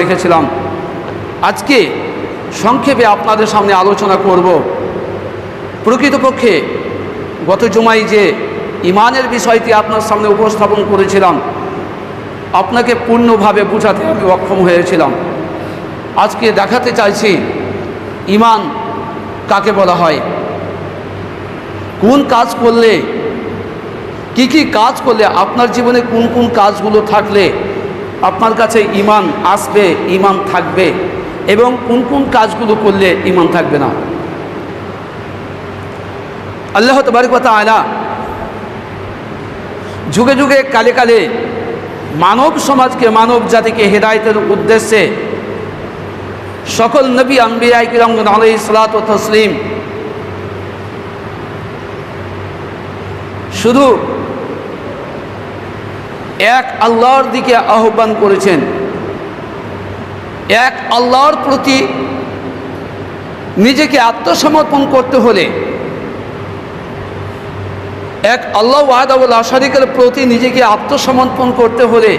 রেখেছিলাম। আজকে সংক্ষেপে আপনাদের সামনে আলোচনা করব। প্রকৃতপক্ষে গত জুমায় যে ইমানের বিষয়টি আপনার সামনে উপস্থাপন করেছিলাম, আপনাকে পূর্ণভাবে বোঝাতে আমি অক্ষম হয়েছিলাম। আজকে দেখাতে চাইছি ইমান কাকে বলা হয়, কোন কাজ করলে, কি কাজ করলে আপনার জীবনে কোন কোন কাজগুলো থাকলে আপনার কাছে ইমান আসবে, ইমান থাকবে, এবং কোন কোন কাজগুলো করলে ইমান থাকবে না। আল্লাহ তাবারক ওয়া তাআলা যুগে যুগে কালে কালে মানব সমাজকে, মানব জাতিকে হেদায়েতের উদ্দেশ্যে সকল নবী আম্বিয়া কিরাম আলাইহিস সালাতু ওয়া তাসলিম শুধু এক আল্লাহর দিকে আহ্বান করেছেন। এক আল্লাহর প্রতি নিজেকে আত্মসমর্পণ করতে হলে, এক আল্লাহ ওয়াহদাহু লা শারীকা লাহু প্রতি নিজেকে আত্মসমর্পণ করতে হলে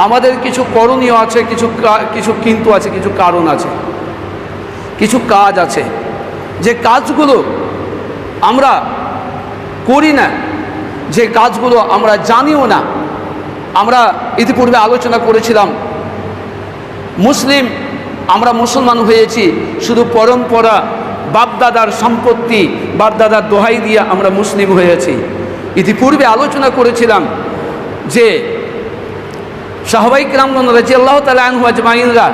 আমাদের কিছু করণীয় আছে, কিছু কিন্তু আছে, কিছু কারণ আছে, কিছু কাজ আছে, যে কাজগুলো আমরা করি না, যে কাজগুলো আমরা জানিও না। আমরা ইতিপূর্বে আলোচনা করেছিলাম, আমরা মুসলমান হয়েছি শুধু পরম্পরা, বাপদাদার সম্পত্তি, বাপদাদার দোহাই দিয়ে আমরা মুসলিম হয়েছি। ইতিপূর্বে আলোচনা করেছিলাম যে সাহাবায়ে কিরামগণ রাদিয়াল্লাহু তাআলা আনহুম আজমাইনরা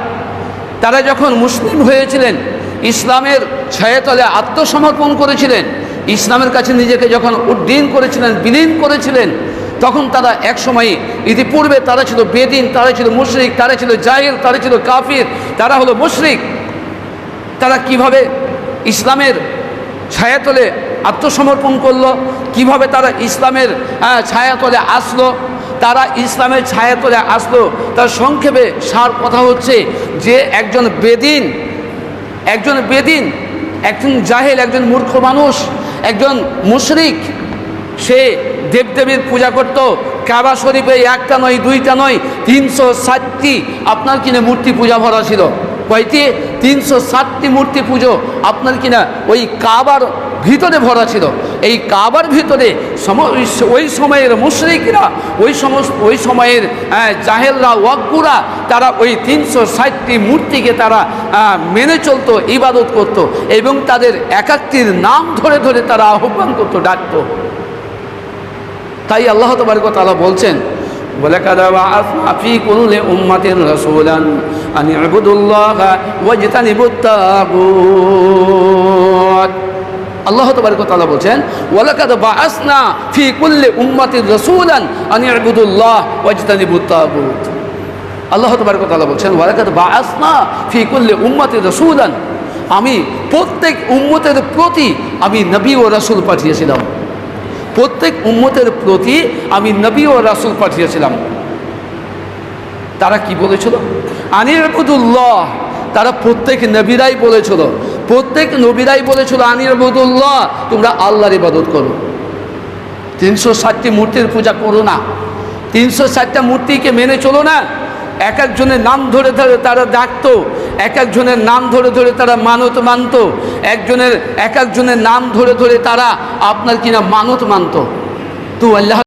তারা যখন মুসলিম হয়েছিলেন, ইসলামের ছায়াতলে আত্মসমর্পণ করেছিলেন, ইসলামের কাছে নিজেকে যখন উদ্দীন করেছিলেন, বিলীন করেছিলেন, তখন তারা এক সময়, ইতিপূর্বে তারা ছিল বেদিন, তারা ছিল মুশরিক, তারা ছিল জাহিল, তারা ছিল কাফির, তারা হলো মুশরিক। তারা কিভাবে ইসলামের ছায়াতলে আত্মসমর্পণ করলো, কিভাবে তারা ইসলামের ছায়াতলে আসলো, তারা ইসলামের ছায়াতলে আসলো, তার সংক্ষেপে সার কথা হচ্ছে যে একজন বেদিন, একজন জাহেল, একজন মূর্খ মানুষ, একজন মুশরিক, সে দেবদেবীর পূজা করত। কাবা শরীফে একটা নয়, দুইটা নয়, 360টি আপনার কিনা মূর্তি পূজা ভরা ছিল। কয়টি? 360টি মূর্তি পুজো আপনার কিনা ওই কাবার ভিতরে ভরা ছিল। এই কাবার ভিতরে ওই সময়ের মুশরিকরা, ওই সময়ের জাহেলরা, ওয়াক্কুরা, তারা ওই 360টি মূর্তিকে তারা মেনে চলতো, ইবাদত করত, এবং তাদের এক একটির নাম ধরে ধরে তারা আহ্বান করতো, ডাকত। তাই আল্লাহ তাবারক ওয়া তাআলা বলছেন, ওয়ালাকাদ বাআসনা ফী কুল্লি উম্মাতিন রাসূলান আন ইবুদুল্লাহা ওয়াজতানিবুত তাগুত। আল্লাহ তাবারক ওয়া তাআলা বলছেন, ওয়ালাকাদ বাআসনা ফী কুল্লি উম্মাতিন রাসূলান আন ইবুদুল্লাহ ওয়াজতানিবুত তাগুত। আল্লাহ তাবারক ওয়া তাআলা বলছেন, ওয়ালাকাদ বাআসনা ফী কুল্লি উম্মাতিন রাসূলান, আমি প্রত্যেক উম্মতের প্রতি আমি নবী ও রাসূল পাঠিয়েছিলাম। প্রত্যেক উম্মতের প্রতি আমি নবী ও রাসূল পাঠিয়েছিলাম। তারা কি বলেছিল? আনিবুদুল্লাহ। তারা প্রত্যেক নবীরাই বলেছিল, আনিবুদুল্লাহ, তোমরা আল্লাহর ইবাদত করো, 360টি মূর্তির পূজা করো না, 360টা মূর্তিকে মেনে চলো না। এক একজনের নাম ধরে ধরে তারা ডাকতো, এক একজনের নাম ধরে ধরে তারা মানত মানত, এক একজনের নাম ধরে ধরে তারা আপনার কিনা মানত মানত। তো আল্লাহ